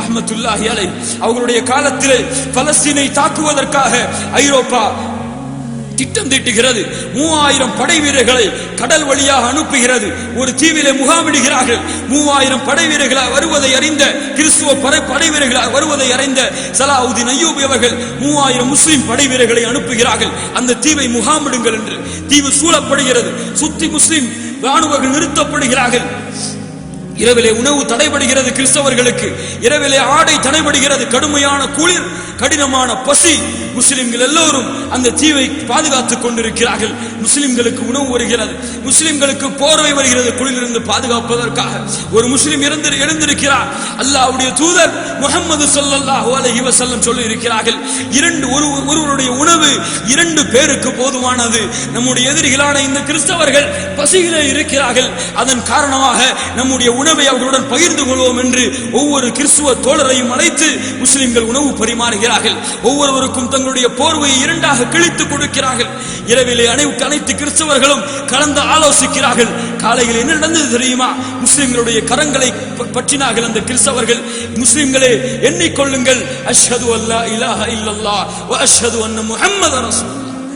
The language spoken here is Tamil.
ரஹ்மத்துல்லாஹி அலைஹி அவர்களுடைய காலத்திலே பலஸ்தீனை தாக்குவதற்காக ஐரோப்பா திட்டம் தீட்டுகிறது. 3000 படை வீரர்களை கடல் வழியாக அனுப்புகிறது. ஒரு தீவிலே முகாமிடுகிறார்கள். 3000 படை வீரர்களாக வருவதை அறிந்த கிறிஸ்துவ படை வீரர்களாக வருவதை அறிந்த சலாவுதீன் அய்யூபி அவர்கள் 3000 முஸ்லிம் படை வீரர்களை அனுப்புகிறார்கள். அந்த தீவை முகாமிடுங்கள் என்று. தீவு சூழப்படுகிறது. சுத்தி முஸ்லிம் ராணுவர்கள் நிறுத்தப்படுகிறார்கள். இரவிலே உணவு தடைபடுகிறது. கிறிஸ்தவர்களுக்கு இரவிலே ஆடை தடைபடுகிறது. கடுமையான குளிர், கடினமான பசி. முஸ்லிம்கள் எல்லோரும் அந்த தீவை பாதுகாத்துக் கொண்டிருக்கிறார்கள். முஸ்லிம்களுக்கு உணவு வருகிறது, முஸ்லிம்களுக்கு போர்வை வருகிறது குளிரிலிருந்து பாதுகாப்பதற்காக. ஒரு முஸ்லிம் எழுந்திருக்கிறார். அல்லாஹ்வுடைய தூதர் முஹம்மது ஸல்லல்லாஹு அலைஹி வஸல்லம் சொல்லி இருக்கிறார்கள், ஒருவருடைய உணவு 2 பேருக்கு போதுமானது. நம்முடைய எதிரிகளான இந்த கிறிஸ்தவர்கள் பசியிலே இருக்கிறார்கள். அதன் காரணமாக நம்முடைய உணவை அவர்களுடன் பகிர்ந்து கொள்வோம் என்று ஒவ்வொரு கிறிஸ்துவ தோழரையும் அழைத்து முஸ்லிம்கள் உணவு பரிமாறுகிறார்கள். ஒவ்வொருவருக்கும் தங்களுடைய போர்வையை 2ஆக கிழித்து கொடுக்கிறார்கள். இரவிலே அனைத்து கிறிஸ்தவர்களும் கலந்து ஆலோசிக்கிறார்கள். காலையில் என்ன நடந்தது தெரியுமா? முஸ்லிம்களுடைய கரங்களை பற்றினார்கள் அந்த கிறிஸ்தவர்கள். முஸ்லிம்களே, எண்ணிக்கொள்ளுங்கள், அஷ்ஹது அல்லா இலாஹ இல்லல்லாஹ் வ அஷ்ஹது அன்ன முஹம்மத ரசூல்.